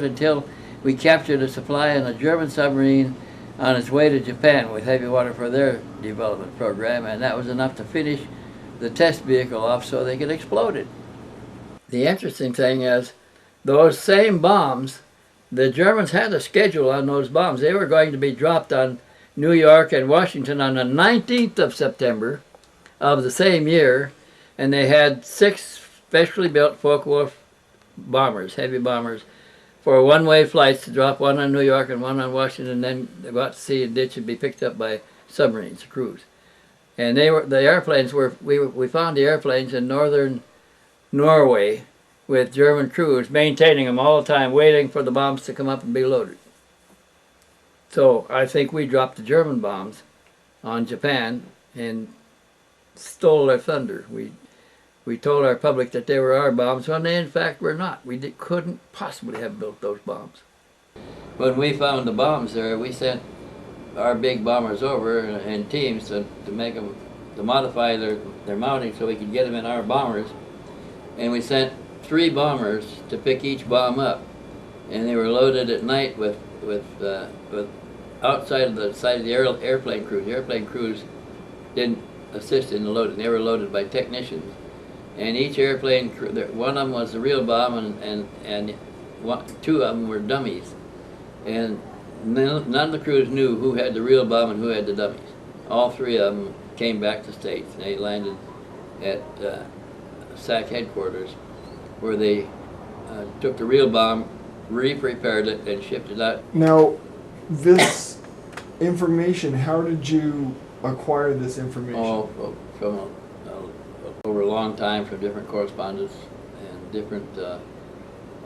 until we captured a supply in a German submarine on its way to Japan with heavy water for their development program, and that was enough to finish the test vehicle off so they could explode it. The interesting thing is, those same bombs, the Germans had a schedule on those bombs. They were going to be dropped on New York and Washington on the 19th of September of the same year, and they had 6 specially built Focke-Wulf bombers, heavy bombers, for one-way flights to drop one on New York and one on Washington, and then go out to sea and ditch and be picked up by submarines, crews. And the airplanes were, we found the airplanes in northern Norway with German crews maintaining them all the time, waiting for the bombs to come up and be loaded. So I think we dropped the German bombs on Japan and stole their thunder. We told our public that they were our bombs when they in fact were not. We couldn't possibly have built those bombs. When we found the bombs there, we sent our big bombers over in teams to make them, to modify their mounting so we could get them in our bombers. And we sent 3 bombers to pick each bomb up. And they were loaded at night with outside of the side of the airplane crews. The airplane crews didn't assist in the loading. They were loaded by technicians. And each airplane crew, one of them was the real bomb, and 2 of them were dummies. And none of the crews knew who had the real bomb and who had the dummies. All 3 of them came back to States, and they landed at SAC headquarters, where they took the real bomb, re-prepared it, and shipped it out. Now, this information, how did you acquire this information? Oh, from over a long time, from different correspondents and different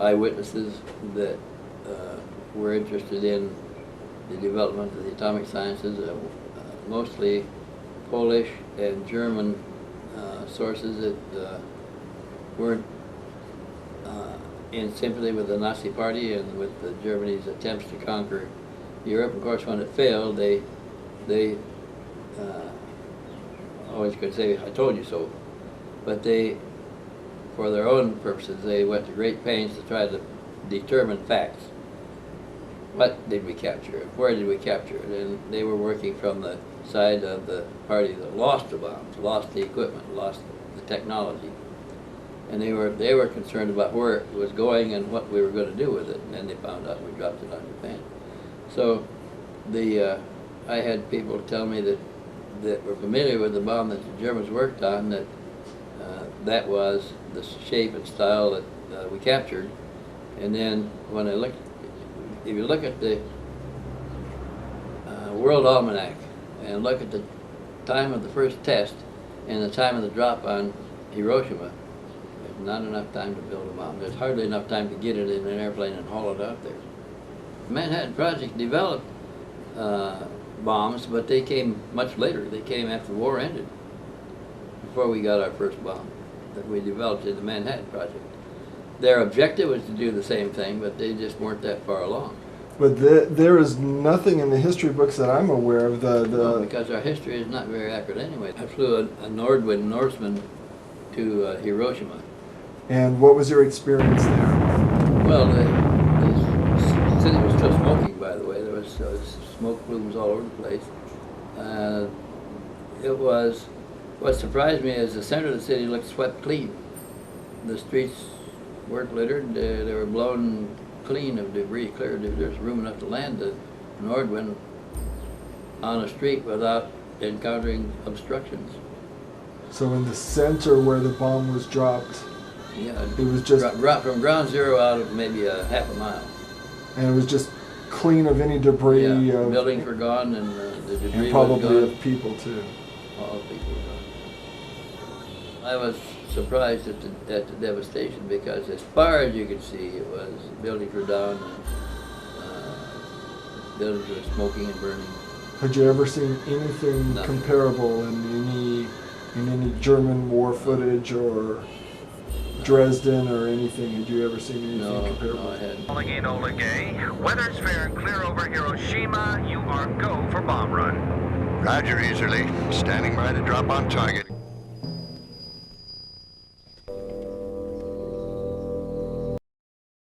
eyewitnesses that were interested in the development of the atomic sciences, mostly Polish and German sources that weren't in sympathy with the Nazi Party and with Germany's attempts to conquer Europe. Of course, when it failed, they always could say, "I told you so." But they, for their own purposes, they went to great pains to try to determine facts. What did we capture? Where did we capture it? And they were working from the side of the party that lost the bombs, lost the equipment, lost the technology. And they were concerned about where it was going and what we were going to do with it. And then they found out we dropped it on Japan. So I had people tell me that were familiar with the bomb that the Germans worked on, that was the shape and style that we captured. And then when I looked, if you look at the World Almanac and look at the time of the first test and the time of the drop on Hiroshima, there's not enough time to build a bomb. There's hardly enough time to get it in an airplane and haul it out there. The Manhattan Project developed bombs, but they came much later. They came after the war ended, before we got our first bomb that we developed in the Manhattan Project. Their objective was to do the same thing, but they just weren't that far along. But there is nothing in the history books that I'm aware of. Well, because our history is not very accurate anyway. I flew a Nordwind Norseman to Hiroshima. And what was your experience there? Well, the city was still smoking, by the way. There was smoke plumes all over the place. What surprised me is the center of the city looked swept clean. The streets weren't littered. They were blown clean of debris, clear. There's room enough to land the Nordwind on a street without encountering obstructions. So in the center where the bomb was dropped, yeah, it was just from ground zero out of maybe a half a mile. And it was just clean of any debris. Yeah, buildings were gone, and the debris and probably was gone. of people too. All people were gone. I was surprised at the devastation, because as far as you could see, it was buildings were down, and buildings were smoking and burning. Had you ever seen anything comparable in any German war footage or Dresden or anything? Had you ever seen anything comparable? No, I hadn't. Oligay, weather's fair and clear over Hiroshima. You are go for bomb run. Roger, Easterly. Standing by to drop on target.